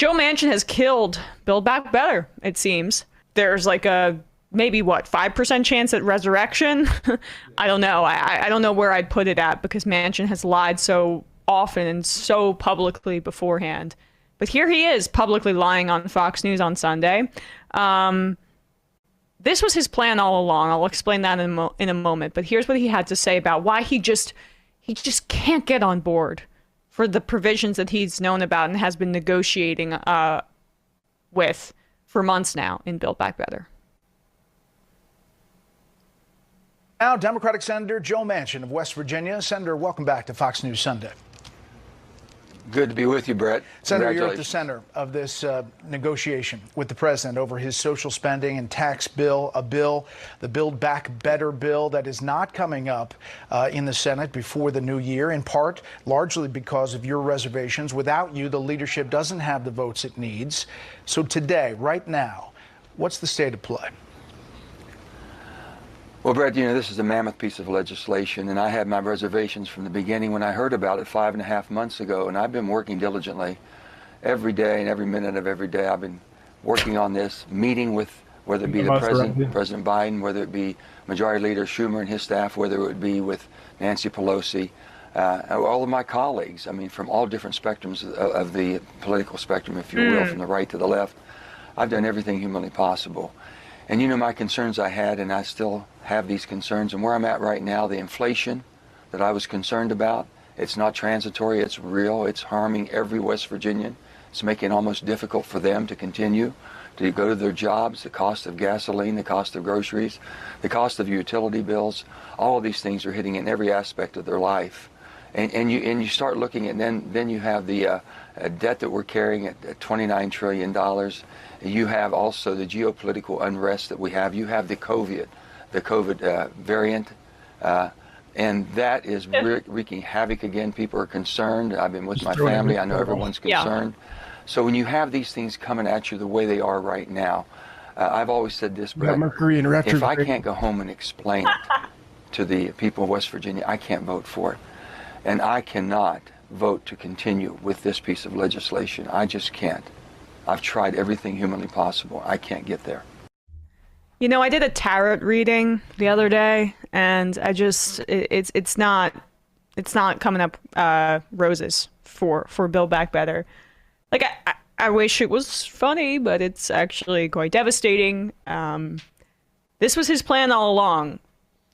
Joe Manchin has killed Build Back Better, it seems. There's like a maybe, 5% chance at resurrection? I don't know. I don't know where I'd put it at because Manchin has lied so often and so publicly beforehand. But here he is publicly lying on Fox News on Sunday. This was his plan all along. I'll explain that in a moment. But here's what he had to say about why he just can't get on board for the provisions that he's known about and has been negotiating with for months now in Build Back Better. Now, Democratic Senator Joe Manchin of West Virginia. Senator, welcome back to Fox News Sunday. Good to be with you, Brett. Senator, you're at the center of this negotiation with the president over his social spending and tax bill, the Build Back Better bill that is not coming up in the Senate before the new year, in part largely because of your reservations. Without you, the leadership doesn't have the votes it needs. So today, right now, what's the state of play? Well, Brett, you know, this is a mammoth piece of legislation, and I had my reservations from the beginning when I heard about it 5.5 months ago, and I've been working diligently every day and every minute of every day. I've been working on this, meeting with, whether it be the president, President Biden, whether it be Majority Leader Schumer and his staff, whether it would be with Nancy Pelosi, all of my colleagues, I mean, from all different spectrums of the political spectrum, if you will, from the right to the left. I've done everything humanly possible. And you know my concerns I had, and I still have these concerns. And where I'm at right now, the inflation that I was concerned about, it's not transitory, it's real. It's harming every West Virginian. It's making it almost difficult for them to continue to go to their jobs. The cost of gasoline, the cost of groceries, the cost of utility bills, all of these things are hitting in every aspect of their life. And you start looking at, then you have the debt that we're carrying at $29 trillion. You have also the geopolitical unrest that we have. You have the COVID variant, and that is wreaking havoc again. People are concerned. I've been with my family. I know everyone's concerned. Yeah. So when you have these things coming at you the way they are right now, I've always said this, Brett, if I can't go home and explain it to the people of West Virginia, I can't vote for it. And I cannot vote to continue with this piece of legislation. I just can't. I've tried everything humanly possible. I can't get there. You know, I did a tarot reading the other day, and I just it's not coming up roses for Build Back Better. Like I wish it was funny, but it's actually quite devastating. This was his plan all along.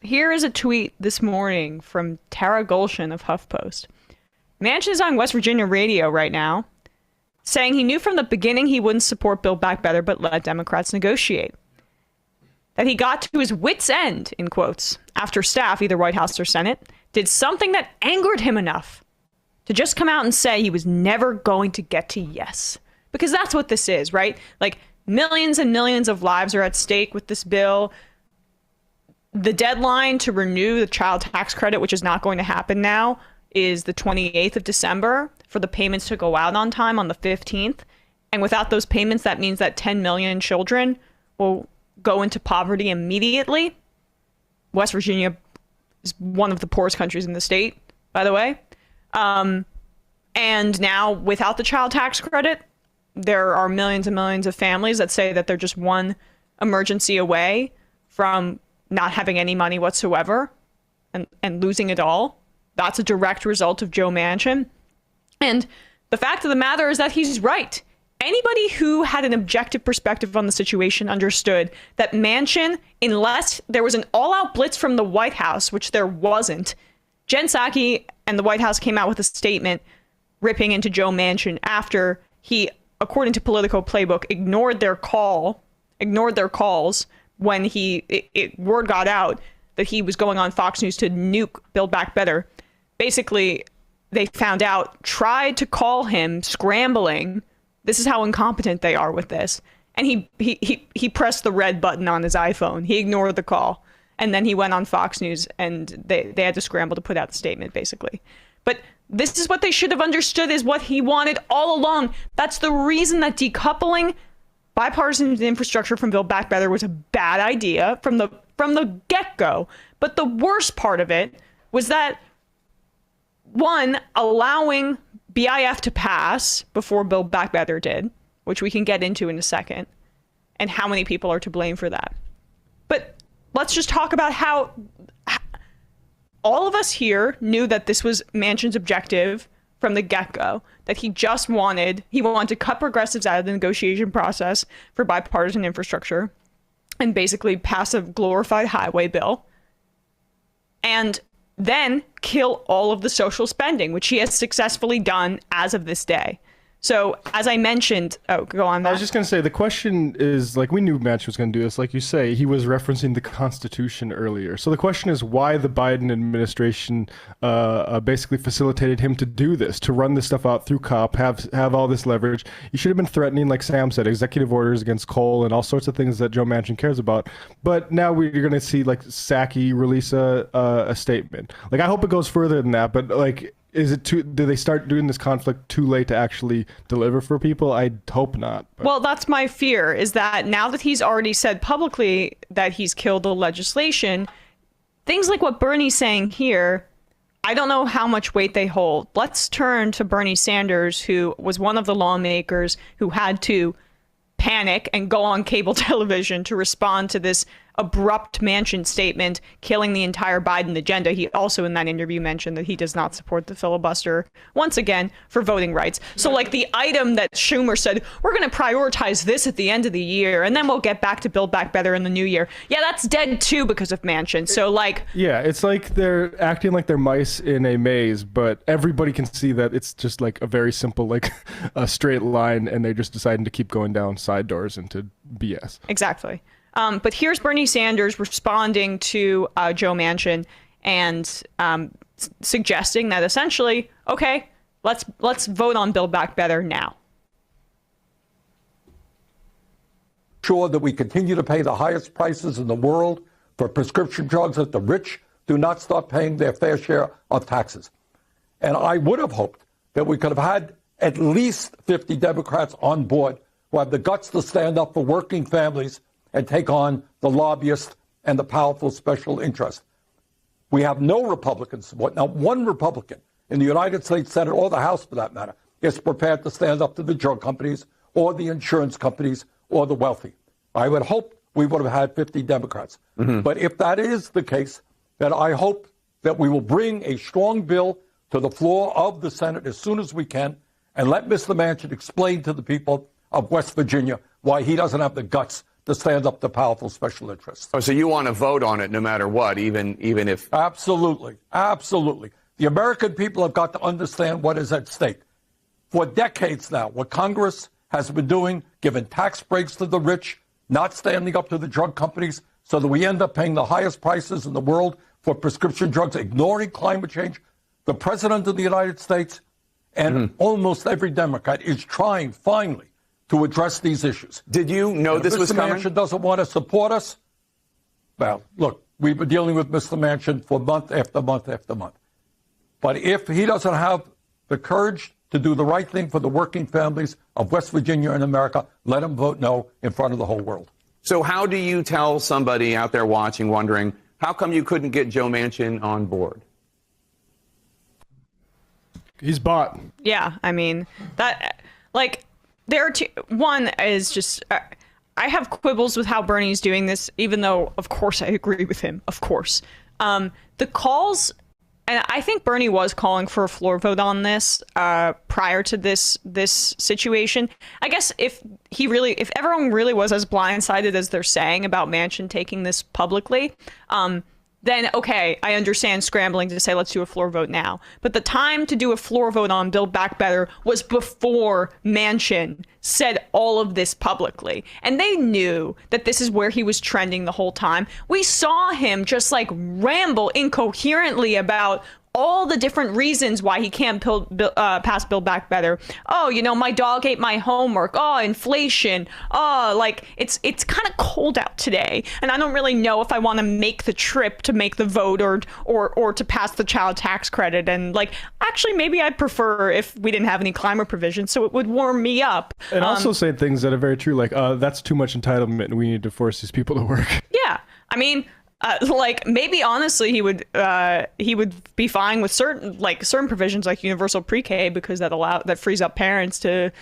Here is a tweet this morning from Tara Golshan of HuffPost. Manchin is on West Virginia radio right now, saying he knew from the beginning he wouldn't support Build Back Better, but let Democrats negotiate. That he got to his wit's end, in quotes, after staff, either White House or Senate, did something that angered him enough to just come out and say he was never going to get to yes. Because that's what this is, right? Like, millions and millions of lives are at stake with this bill. The deadline to renew the child tax credit, which is not going to happen now, is the 28th of December for the payments to go out on time on the 15th. And without those payments, that means that 10 million children will go into poverty immediately. West Virginia is one of the poorest countries in the state, by the way. And now, without the child tax credit, there are millions and millions of families that say that they're just one emergency away from not having any money whatsoever and losing it all. That's a direct result of Joe Manchin. And the fact of the matter is that he's right. Anybody who had an objective perspective on the situation understood that Manchin, unless there was an all-out blitz from the White House, which there wasn't, Jen Psaki and the White House came out with a statement ripping into Joe Manchin after he, according to Politico Playbook, ignored their calls when word got out that he was going on Fox News to nuke Build Back Better. Basically, they found out, tried to call him, scrambling. This is how incompetent they are with this. And he pressed the red button on his iPhone. He ignored the call. And then he went on Fox News, and they had to scramble to put out the statement, basically. But this is what they should have understood is what he wanted all along. That's the reason that decoupling bipartisan infrastructure from Build Back Better was a bad idea from the get-go. But the worst part of it was that, one, allowing BIF to pass before Build Back Better did, which we can get into in a second, and how many people are to blame for that. But let's just talk about how all of us here knew that this was Manchin's objective from the get-go, that he wanted to cut progressives out of the negotiation process for bipartisan infrastructure and basically pass a glorified highway bill, and then kill all of the social spending, which he has successfully done as of this day. So, as I mentioned, go on, Matt. I was just going to say, the question is, like, we knew Manchin was going to do this. Like you say, he was referencing the Constitution earlier. So the question is why the Biden administration basically facilitated him to do this, to run this stuff out through COP, have all this leverage. You should have been threatening, like Sam said, executive orders against coal and all sorts of things that Joe Manchin cares about. But now we're going to see, like, Psaki release a statement. Like, I hope it goes further than that, but, like, do they start doing this conflict too late to actually deliver for people? I hope not. But. Well, that's my fear, is that now that he's already said publicly that he's killed the legislation, things like what Bernie's saying here, I don't know how much weight they hold. Let's turn to Bernie Sanders, who was one of the lawmakers who had to panic and go on cable television to respond to this abrupt Manchin statement, killing the entire Biden agenda. He also in that interview mentioned that he does not support the filibuster, once again, for voting rights. So like the item that Schumer said, we're going to prioritize this at the end of the year, and then we'll get back to Build Back Better in the new year. Yeah, that's dead too because of Manchin. So like... Yeah, it's like they're acting like they're mice in a maze, but everybody can see that it's just like a very simple, like a straight line, and they're just deciding to keep going down side doors into BS. Exactly. But here's Bernie Sanders responding to Joe Manchin and suggesting that essentially, okay, let's vote on Build Back Better now. Sure that we continue to pay the highest prices in the world for prescription drugs, that the rich do not start paying their fair share of taxes. And I would have hoped that we could have had at least 50 Democrats on board who have the guts to stand up for working families and take on the lobbyists and the powerful special interest. We have no Republican support. Now, one Republican in the United States Senate, or the House for that matter, is prepared to stand up to the drug companies or the insurance companies or the wealthy. I would hope we would have had 50 Democrats. But if that is the case, then I hope that we will bring a strong bill to the floor of the Senate as soon as we can and let Mr. Manchin explain to the people of West Virginia why he doesn't have the guts to stand up to powerful special interests. Oh, so you want to vote on it no matter what, even if... Absolutely. Absolutely. The American people have got to understand what is at stake. For decades now, what Congress has been doing, giving tax breaks to the rich, not standing up to the drug companies, so that we end up paying the highest prices in the world for prescription drugs, ignoring climate change. The President of the United States and almost every Democrat is trying, finally, to address these issues. Did you know this was coming? Mr. Manchin doesn't want to support us. Well, look, we've been dealing with Mr. Manchin for month after month after month. But if he doesn't have the courage to do the right thing for the working families of West Virginia and America, let him vote no in front of the whole world. So how do you tell somebody out there watching, wondering, how come you couldn't get Joe Manchin on board? He's bought. Yeah, I mean, that, like... There are two. One is just, I have quibbles with how Bernie's doing this, even though, of course, I agree with him, of course. The calls, and I think Bernie was calling for a floor vote on this prior to this situation. I guess if everyone really was as blindsided as they're saying about Manchin taking this publicly, then, okay, I understand scrambling to say, let's do a floor vote now. But the time to do a floor vote on Build Back Better was before Manchin said all of this publicly. And they knew that this is where he was trending the whole time. We saw him just like ramble incoherently about all the different reasons why he can't pass Build Back Better. Oh, you know, my dog ate my homework. Oh, inflation. Oh, like it's kind of cold out today, and I don't really know if I want to make the trip to make the vote or to pass the child tax credit. And like, actually, maybe I'd prefer if we didn't have any climate provisions, so it would warm me up. And also say things that are very true, like that's too much entitlement, and we need to force these people to work. Yeah, I mean, Like maybe honestly he would be fine with certain provisions like universal pre-K because that frees up parents to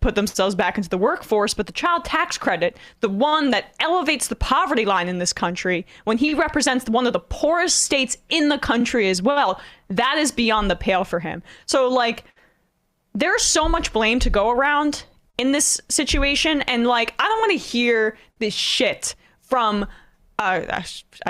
put themselves back into the workforce. But the child tax credit, the one that elevates the poverty line in this country, when he represents one of the poorest states in the country as well, that is beyond the pale for him. So like there's so much blame to go around in this situation, and like I don't want to hear this shit from I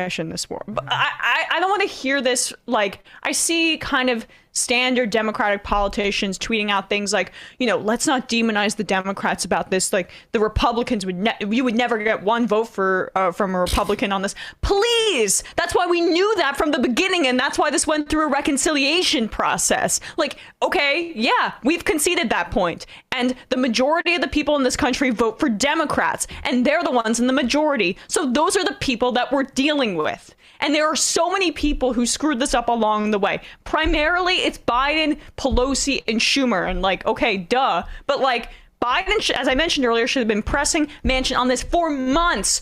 shouldn't have swore, but I don't want to hear this. Like I see kind of standard Democratic politicians tweeting out things like, let's not demonize the Democrats about this. Like the Republicans you would never get one vote from a Republican on this. Please, that's why we knew that from the beginning, and that's why this went through a reconciliation process. Like, okay, yeah, we've conceded that point, and the majority of the people in this country vote for Democrats, and they're the ones in the majority. So those are the people that we're dealing with. And there are so many people who screwed this up along the way. Primarily, it's Biden, Pelosi, and Schumer. And like, okay, duh. But like, Biden, as I mentioned earlier, should have been pressing Manchin on this for months,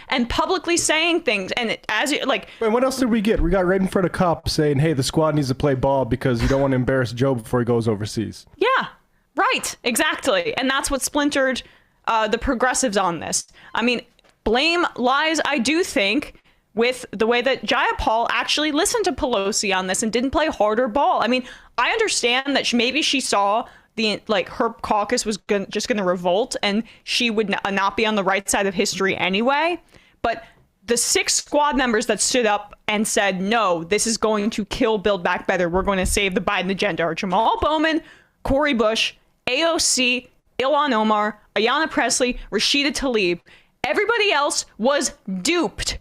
and publicly saying things. And And what else did we get? We got right in front of cops saying, hey, the squad needs to play ball because you don't want to embarrass Joe before he goes overseas. Yeah, right. Exactly. And that's what splintered the progressives on this. I mean, blame lies, I do think, with the way that Jayapal actually listened to Pelosi on this and didn't play harder ball. I mean, I understand that maybe she saw her caucus was just going to revolt and she would not be on the right side of history anyway. But the 6 squad members that stood up and said, no, this is going to kill Build Back Better, we're going to save the Biden agenda, are Jamal Bowman, Cori Bush, AOC, Ilhan Omar, Ayanna Pressley, Rashida Tlaib. Everybody else was duped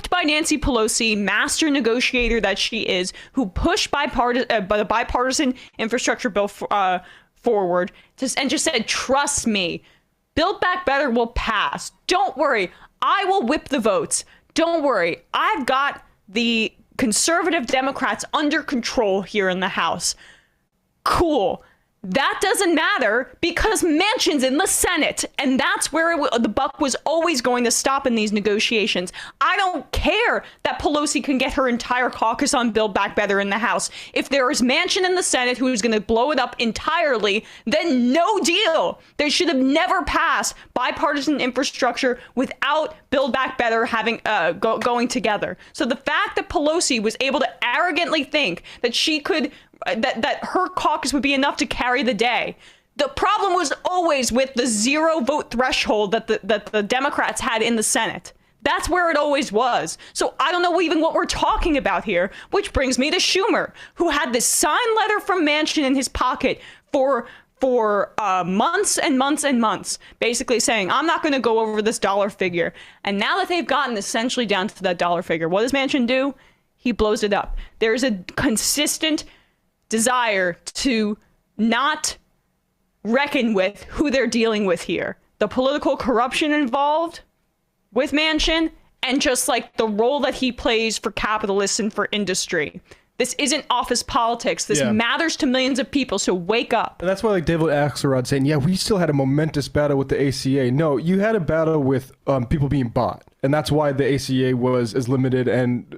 by Nancy Pelosi, master negotiator that she is, who pushed the bipartisan infrastructure bill forward and just said, trust me, Build Back Better will pass. Don't worry. I will whip the votes. Don't worry. I've got the conservative Democrats under control here in the House. Cool. That doesn't matter because Manchin's in the Senate, and that's where the buck was always going to stop in these negotiations. I don't care that Pelosi can get her entire caucus on Build Back Better in the House. If there is Manchin in the Senate who's going to blow it up entirely, then no deal. They should have never passed bipartisan infrastructure without Build Back Better having going together. So the fact that Pelosi was able to arrogantly think that she could that her caucus would be enough to carry the day. The problem was always with the 0 vote threshold that the Democrats had in the Senate. That's where it always was. So I don't know even what we're talking about here, which brings me to Schumer, who had this signed letter from Manchin in his pocket for months and months and months, basically saying, I'm not going to go over this dollar figure. And now that they've gotten essentially down to that dollar figure, what does Manchin do? He blows it up. There's a consistent desire to not reckon with who they're dealing with here. The political corruption involved with Manchin, and just like the role that he plays for capitalists and for industry. This isn't office politics. This matters to millions of people, so wake up. And that's why like David Axelrod saying, yeah, we still had a momentous battle with the ACA. No, you had a battle with people being bought. And that's why the ACA was as limited and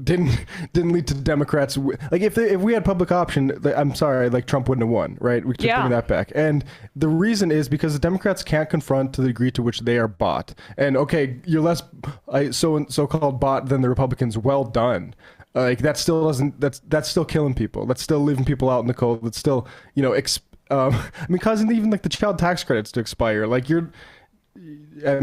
didn't lead to Democrats. Like if we had public option, I'm sorry, like Trump wouldn't have won, right? We keep bringing that back. And the reason is because the Democrats can't confront to the degree to which they are bought. And okay, you're less so-called bought than the Republicans. Well done. Like that still doesn't. That's still killing people. That's still leaving people out in the cold. That's still I mean, causing even like the child tax credits to expire. Like it's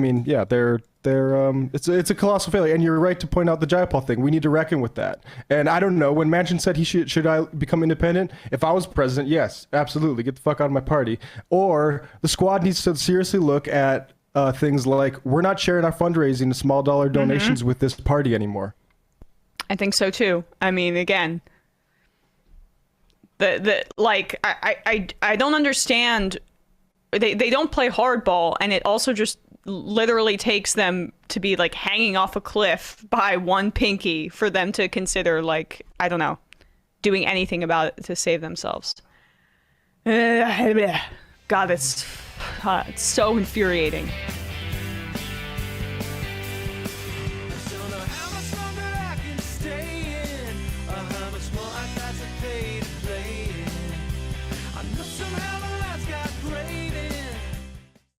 a colossal failure. And you're right to point out the Jayapal thing. We need to reckon with that. And I don't know, when Manchin said should I become independent? If I was president, yes, absolutely, get the fuck out of my party. Or the squad needs to seriously look at things like, we're not sharing our fundraising to small dollar donations with this party anymore. I think so too. I mean, again, I don't understand. They don't play hardball, and it also just literally takes them to be like hanging off a cliff by one pinky for them to consider, like, I don't know, doing anything about it to save themselves. God, it's so infuriating.